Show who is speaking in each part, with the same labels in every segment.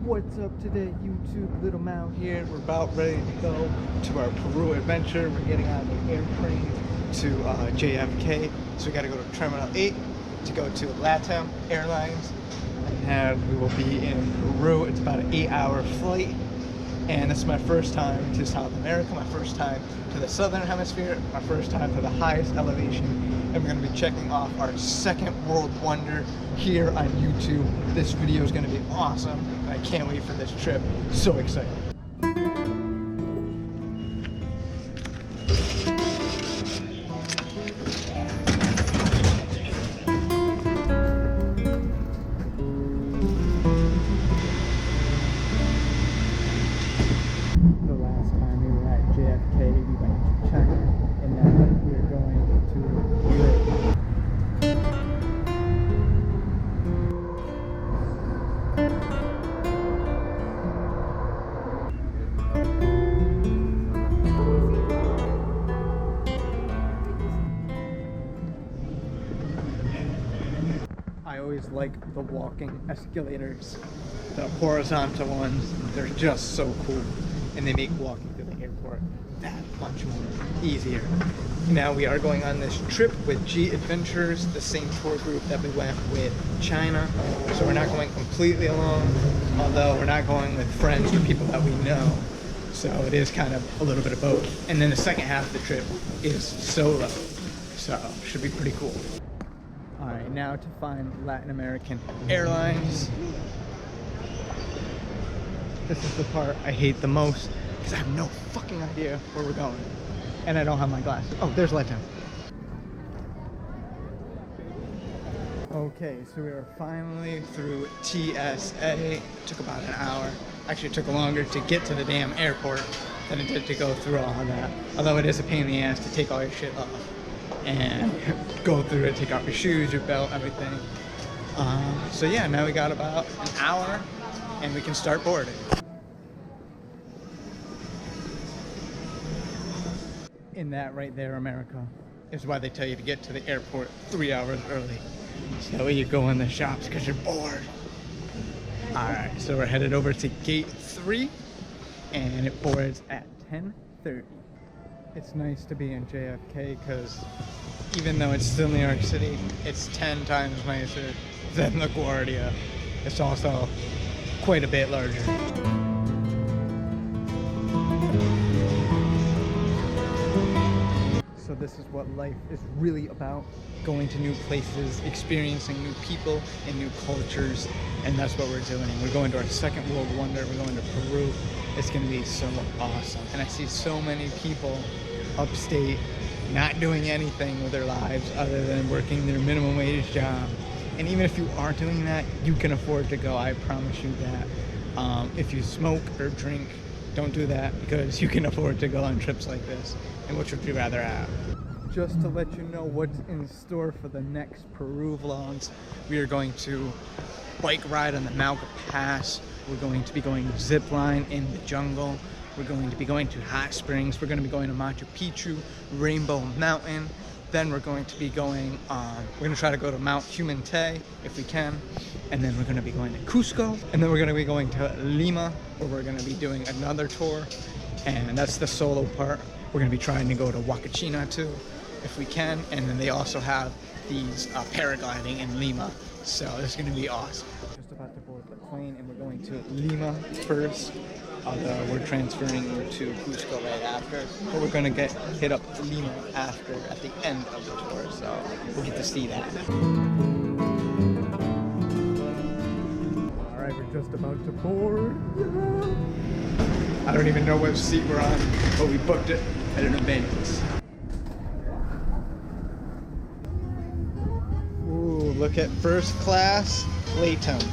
Speaker 1: What's up today, YouTube? Lil Mao here. We're about ready to go to our Peru adventure. We're getting on the airplane to JFK. So we got to go to Terminal 8 to go to LATAM Airlines. And we will be in Peru. It's about an 8-hour flight. And this is my first time to South America, my first time to the Southern Hemisphere, my first time to the highest elevation. And we're going to be checking off our second world wonder here on YouTube. This video is going to be awesome. I can't wait for this trip. So excited. The last time we were at JFK, we went to China, and now we're going to Peru. I always like the walking escalators, the horizontal ones. They're just so cool, and they make walking to the airport that much more easier. Now we are going on this trip with G Adventures, the same tour group that we went with China. So we're not going completely alone, although we're not going with friends or people that we know. So it is kind of a little bit of both. And then the second half of the trip is solo, so should be pretty cool. All right, now to find Latin American Airlines. This is the part I hate the most because I have no fucking idea where we're going. And I don't have my glasses. Oh, there's LATAM. Okay, so we are finally through TSA. It took about an hour. Actually, it took longer to get to the damn airport than it did to go through all of that. Although it is a pain in the ass to take all your shit off and go through it, take off your shoes, your belt, everything. So yeah, now we got about an hour and we can start boarding. And that right there, America, is why they tell you to get to the airport 3 hours early. So that way you go in the shops because you're bored. Alright, so we're headed over to gate 3 and it boards at 10:30. It's nice to be in JFK because even though it's still New York City, it's 10 times nicer than LaGuardia. It's also quite a bit larger. So this is what life is really about. Going to new places, experiencing new people and new cultures, and that's what we're doing. We're going to our second world wonder. We're going to Peru. It's going to be so awesome. And I see so many people upstate not doing anything with their lives other than working their minimum wage job. And even if you are doing that, you can afford to go. I promise you that. If you smoke or drink, don't do that because you can afford to go on trips like this. And which would you rather have? Just to let you know what's in store for the next Peru vlogs, we are going to bike ride on the Malca Pass. We're going to be going zip line in the jungle. We're going to be going to hot springs. We're going to be going to Machu Picchu, Rainbow Mountain. Then we're going to be going, we're going to try to go to Mount Humantay if we can. And then we're going to be going to Cusco. And then we're going to be going to Lima, where we're going to be doing another tour. And that's the solo part. We're going to be trying to go to Huacachina too, if we can. And then they also have these paragliding in Lima. So this is going to be awesome. Just about to board the plane and we're going to Lima first. Although we're transferring to Cusco right after. But we're going to hit up Lima after, at the end of the tour. So we'll get to see that. Alright, we're just about to board. I don't even know what seat we're on, but we booked it at an advance. Ooh, look at first class LATAM.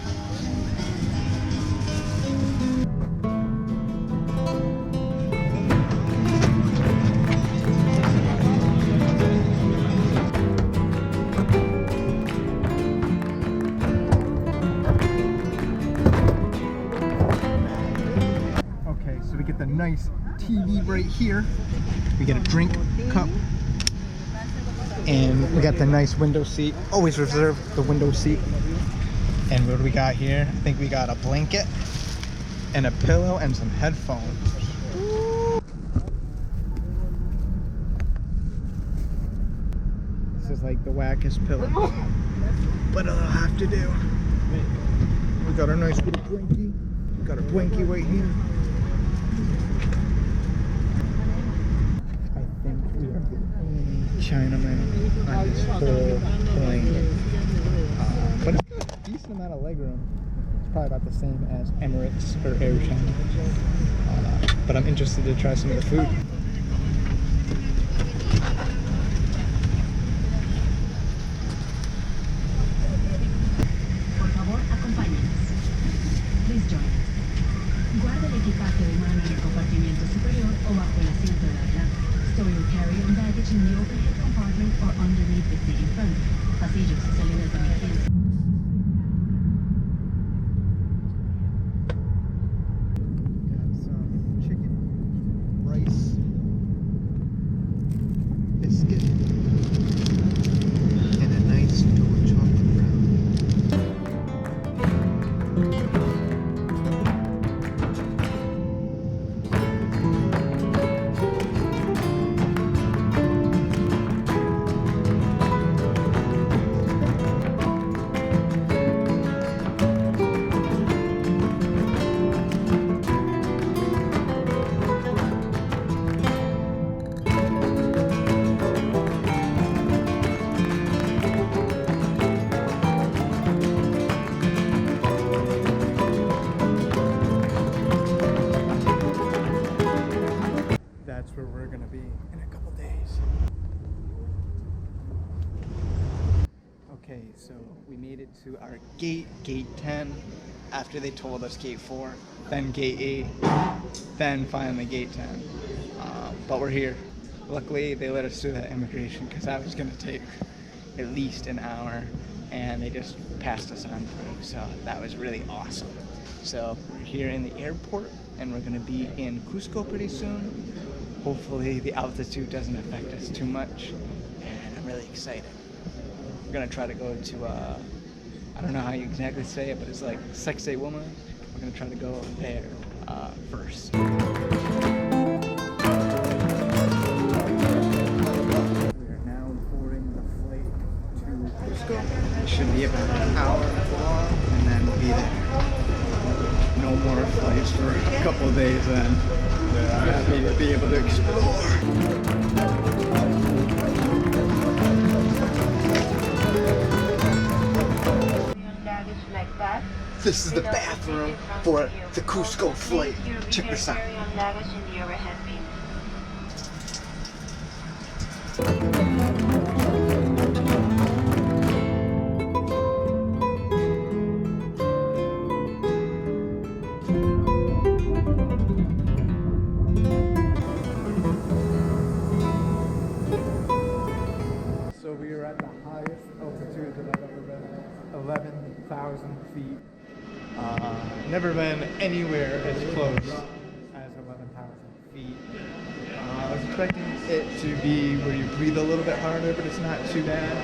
Speaker 1: The nice TV right here. We get a drink cup and we got the nice window seat. Always reserve the window seat. And what do we got here? I think we got a blanket and a pillow and some headphones. This is like the wackest pillow, but it'll have to do. We got our nice little blankie. We got our blankie right here. I think we are the only Chinaman on this whole plane. But it's got a decent amount of legroom. It's probably about the same as Emirates or Air China. But I'm interested to try some of the food.
Speaker 2: Please join us. Guarda el equipaje de mano en el compartimiento superior o bajo el asiento de adelante. Store your carry-on baggage in the overhead compartment or underneath the seat in front. Pasillos y salidas de emergencia.
Speaker 1: Got some chicken, rice, biscuit, and a nice dark chocolate brown. That's where we're gonna be in a couple days. Okay, so we made it to our gate 10, after they told us gate 4, then gate 8, then finally gate 10. But we're here. Luckily, they let us through that immigration because that was gonna take at least an hour, and they just passed us on through, so that was really awesome. So we're here in the airport, and we're gonna be in Cusco pretty soon. Hopefully the altitude doesn't affect us too much, and I'm really excited. We're gonna try to go to, I don't know how you exactly say it, but it's like Sacsayhuamán. We're gonna try to go there first. We are now boarding the flight to Cusco. It should be about an hour long, and then we'll be there. No more flights for a couple of days then. Happy to be able to explore. This is the bathroom for the Cusco flight. Check this out. So we are at the highest altitude that I've ever been, 11,000 feet. Never been anywhere as close as 11,000 feet. I was expecting it to be where you breathe a little bit harder, but it's not too bad.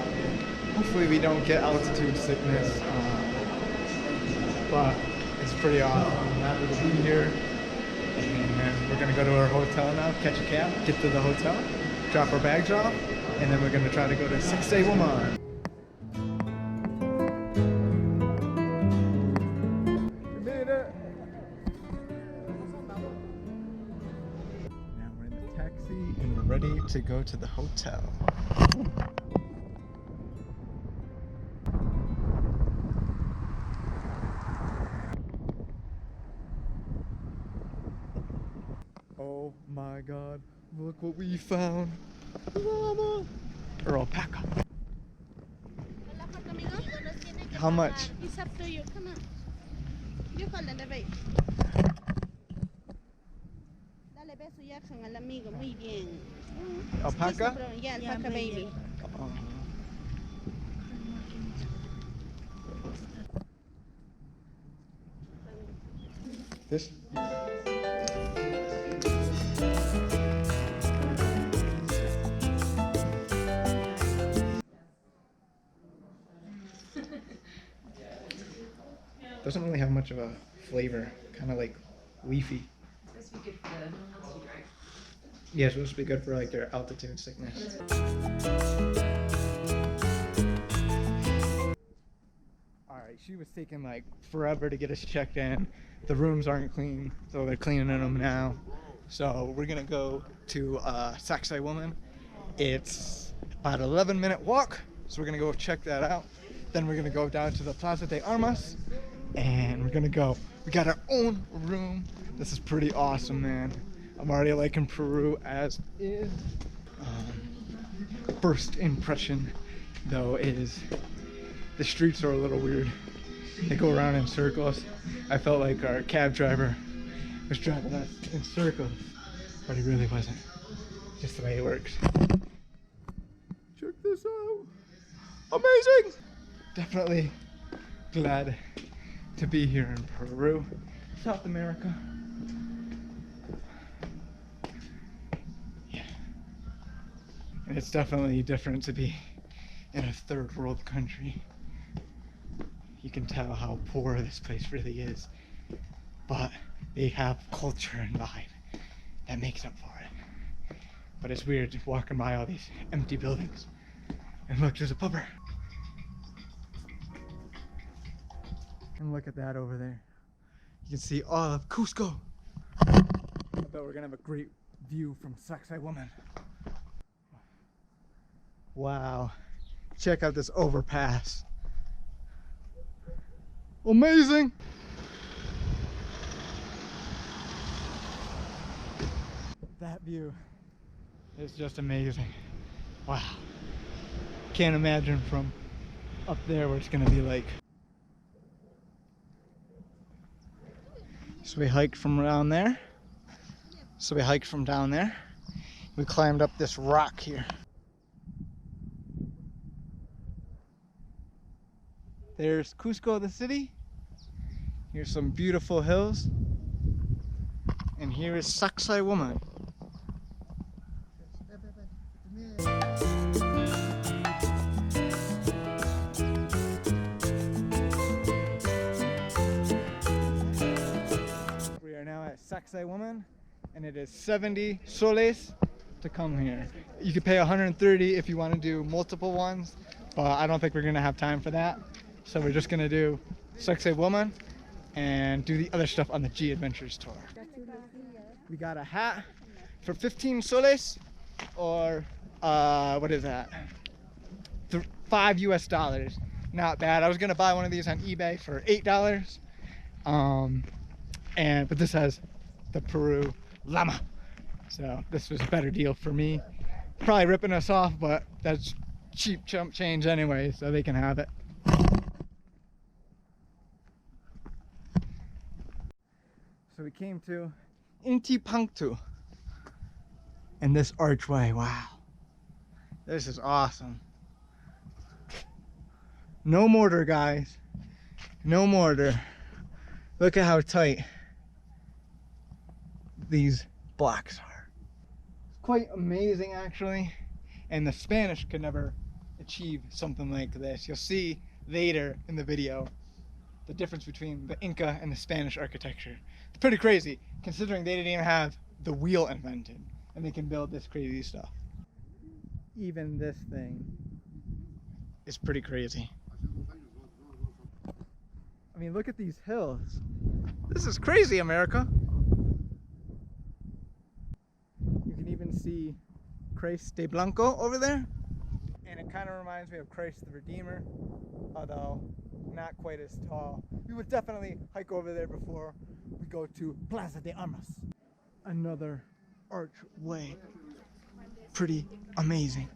Speaker 1: Hopefully we don't get altitude sickness, but it's pretty awesome. I'm happy to be here, and we're gonna go to our hotel now, catch a cab, get to the hotel, drop our bags off, and then we're gonna try to go to Sacsayhuamán. Now we're in the taxi and we're ready to go to the hotel. Oh my god, look what we found. Llama. Or alpaca. How much?
Speaker 3: It's up to you. Come on. You hold the baby. Dale beso ya con el amigo. Muy bien.
Speaker 1: Alpaca?
Speaker 3: Yeah, alpaca baby.
Speaker 1: This? Doesn't really have much of a flavor. Kind of like leafy.
Speaker 4: It's supposed to be good for the altitude, right?
Speaker 1: Yeah, it's supposed to be good for like their altitude sickness. Alright, she was taking like forever to get us checked in. The rooms aren't clean, so they're cleaning them now. So we're gonna go to Sacsayhuamán. It's about an 11-minute walk, so we're gonna go check that out. Then we're gonna go down to the Plaza De Armas, and we're gonna go. We got our own room. This is pretty awesome, man. I'm already liking Peru as is. First impression, though, is the streets are a little weird. They go around in circles. I felt like our cab driver was driving us in circles, but he really wasn't. Just the way it works. Check this out. Amazing! Definitely glad to be here in Peru, South America. Yeah. And it's definitely different to be in a third world country. You can tell how poor this place really is, but they have culture and vibe that makes up for it. But it's weird just walking by all these empty buildings. And look, there's a pubber. And look at that over there. You can see all of Cusco. I bet we're gonna have a great view from Sacsayhuamán. Wow. Check out this overpass. Amazing! That view is just amazing. Wow. Can't imagine from up there what it's gonna be like. So we hiked from down there. We climbed up this rock here. There's Cusco, the city. Here's some beautiful hills. And here is Sacsayhuamán. We are now at Sacsayhuamán, and it is 70 soles to come here. You could pay 130 if you want to do multiple ones, but I don't think we're gonna have time for that. So we're just gonna do Sacsayhuamán and do the other stuff on the G Adventures tour. We got a hat for 15 soles, or what is that? $5 US. Not bad. I was gonna buy one of these on eBay for $8. But this has the Peru llama, so this was a better deal for me. Probably ripping us off, but that's cheap chump change anyway, so they can have it. So we came to Inti Punctu, and this archway, wow, this is awesome. No mortar, guys, no mortar. Look at how tight these blocks are. It's quite amazing, actually, and the Spanish could never achieve something like this. You'll see later in the video the difference between the Inca and the Spanish architecture. It's pretty crazy, considering they didn't even have the wheel invented, and they can build this crazy stuff. Even this thing is pretty crazy. I mean, look at these hills. This is crazy, America. You can even see Christ de Blanco over there. And it kind of reminds me of Christ the Redeemer, although not quite as tall. We would definitely hike over there before we go to Plaza De Armas. Another archway. Pretty amazing.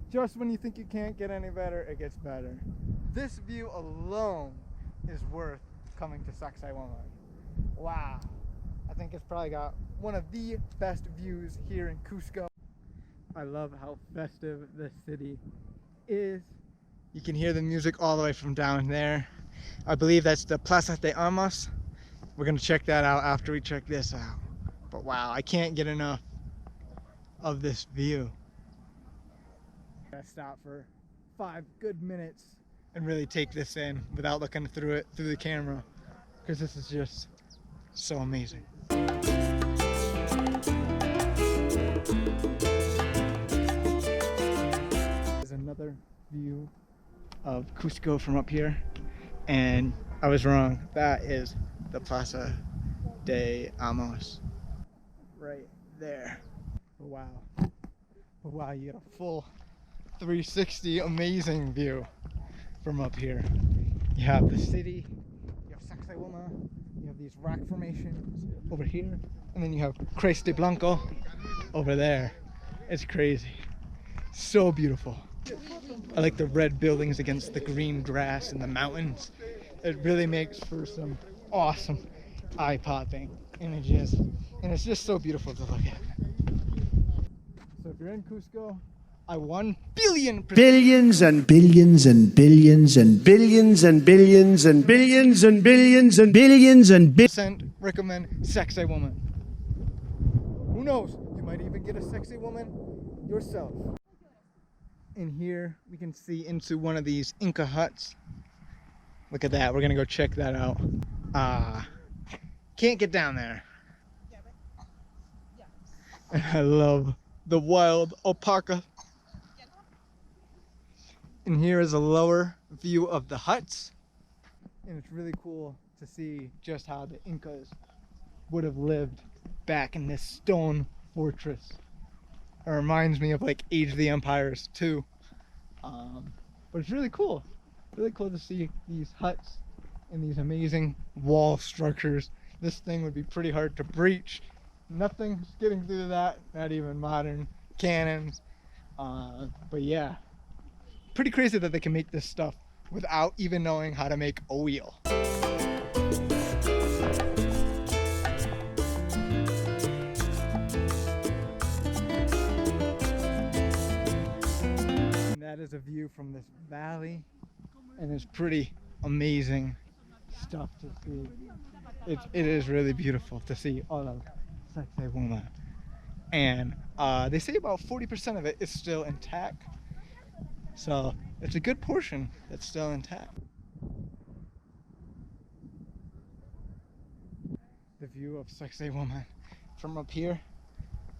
Speaker 1: Just when you think you can't get any better, it gets better. This view alone is worth coming to Sacsayhuamán. Wow. I think it's probably got one of the best views here in Cusco. I love how festive the city is. You can hear the music all the way from down there. I believe that's the Plaza De Armas. We're gonna check that out after we check this out. But wow, I can't get enough of this view. Gotta stop for 5 good minutes and really take this in without looking through the camera, because this is just so amazing. There's another view of Cusco from up here, and I was wrong. That is the Plaza de Armas right there. Wow. Wow, you get a full 360 amazing view from up here. You have the city, you have Sacsayhuamán, you have these rock formations over here, and then you have Creste de Blanco over there. It's crazy. So beautiful. I like the red buildings against the green grass and the mountains. It really makes for some awesome eye-popping images, and it's just so beautiful to look at. So if you're in Cusco, I 1 billion
Speaker 5: billions and billions and billions and billions and billions and billions and billions and billions and
Speaker 1: percent recommend Sacsayhuamán. Who knows? You might even get a sexy woman yourself. In here, we can see into one of these Inca huts. Look at that. We're gonna go check that out. Can't get down there. I love the wild alpaca. And here is a lower view of the huts. And it's really cool to see just how the Incas would have lived back in this stone fortress. It reminds me of like Age of the Empires too. But it's really cool. Really cool to see these huts and these amazing wall structures. This thing would be pretty hard to breach. Nothing's getting through that, not even modern cannons. But yeah, pretty crazy that they can make this stuff without even knowing how to make a wheel. And that is a view from this valley, and it's pretty amazing stuff to see. It is really beautiful to see all of Sacsayhuamán. And they say about 40% of it is still intact. So it's a good portion that's still intact. The view of Sacsayhuamán from up here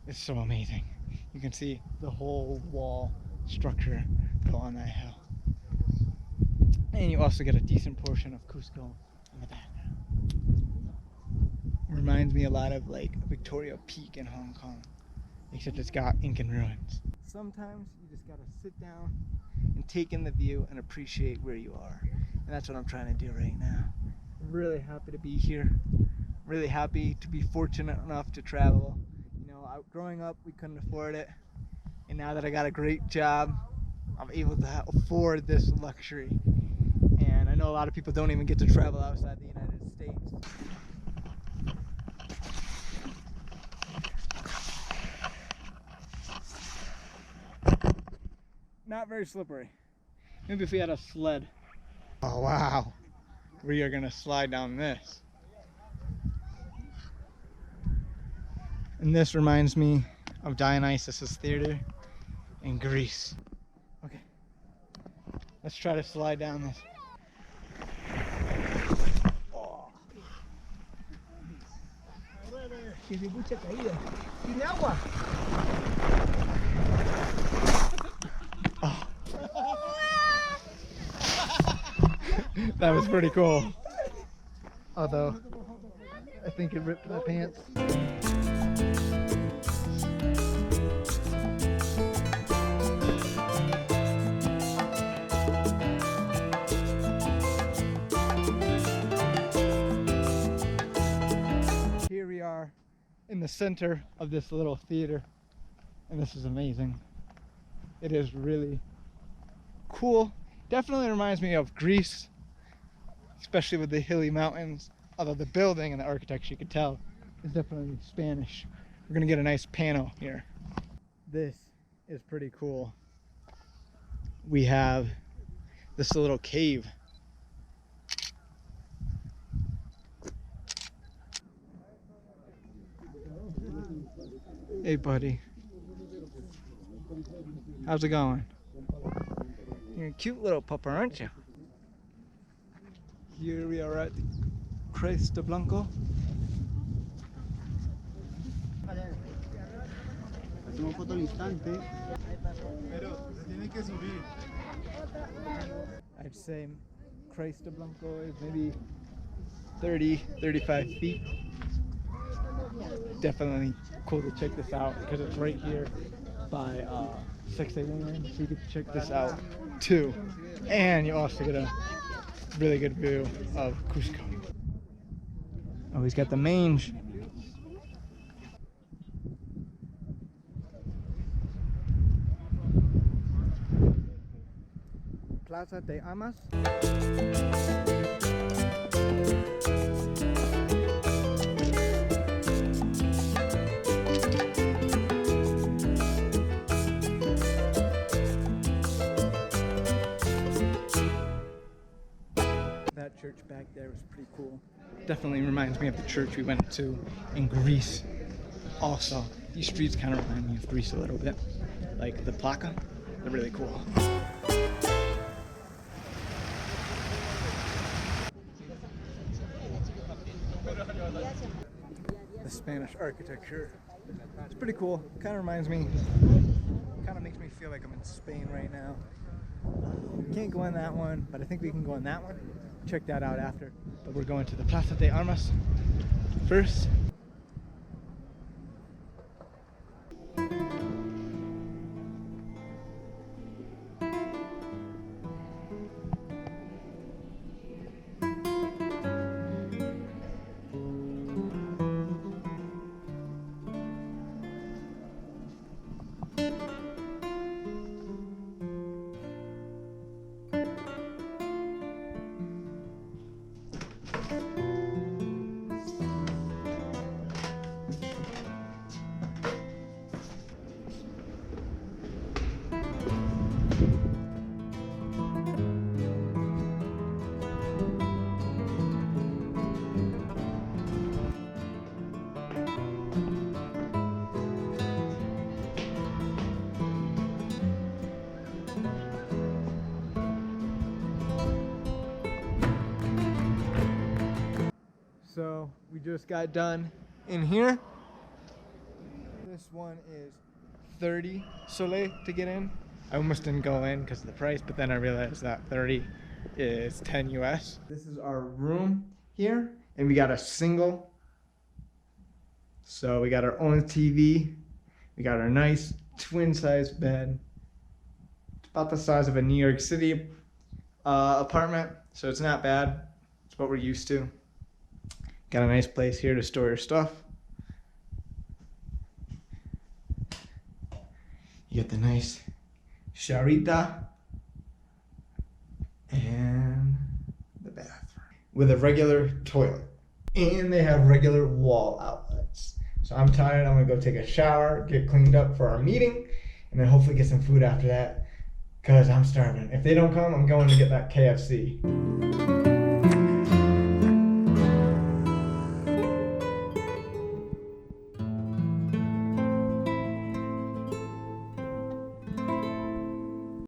Speaker 1: is so amazing. You can see the whole wall structure go on that hill. And you also get a decent portion of Cusco in the background. Reminds me a lot of like Victoria Peak in Hong Kong, except it's got Incan ruins. Sometimes you just gotta sit down and take in the view and appreciate where you are. And that's what I'm trying to do right now. I'm really happy to be here. Really happy to be fortunate enough to travel. You know, growing up, we couldn't afford it. And now that I got a great job, I'm able to afford this luxury. And I know a lot of people don't even get to travel outside the United States. Not very slippery. Maybe if we had a sled. Oh wow, we are gonna slide down this. And this reminds me of Dionysus's theater in Greece. Okay, let's try to slide down this. Oh. Oh. That was pretty cool. Although, I think it ripped my pants. Here we are in the center of this little theater, and this is amazing. It is really cool. Definitely reminds me of Greece, especially with the hilly mountains. Although the building and the architecture, you can tell, is definitely Spanish. We're gonna get a nice panel here. This is pretty cool. We have this little cave. Hey buddy. How's it going? You're a cute little pupper, aren't you? Here we are at Cristo Blanco. I'd say Cristo Blanco is maybe 35 feet. Definitely cool to check this out because it's right here by Sacsayhuamán, so you can check this out too. And you also get a really good view of Cusco. Oh, he's got the mange. Plaza De Armas. That church back there was pretty cool. Definitely reminds me of the church we went to in Greece. Also, these streets kind of remind me of Greece a little bit. Like the Plaka, they're really cool. The Spanish architecture. It's pretty cool. Kind of reminds me, kind of makes me feel like I'm in Spain right now. Can't go in that one, but I think we can go in that one. Check that out after. But we're going to the Plaza De Armas first. So we just got done in here. This one is 30 Soleil to get in. I almost didn't go in because of the price, but then I realized that 30 is 10 US. This is our room here, and we got a single. So we got our own TV. We got our nice twin size bed. It's about the size of a New York City apartment, so it's not bad. It's what we're used to. Got a nice place here to store your stuff. You get the nice showerita and the bathroom with a regular toilet. And they have regular wall outlets. So I'm tired, I'm gonna go take a shower, get cleaned up for our meeting, and then hopefully get some food after that, because I'm starving. If they don't come, I'm going to get that KFC.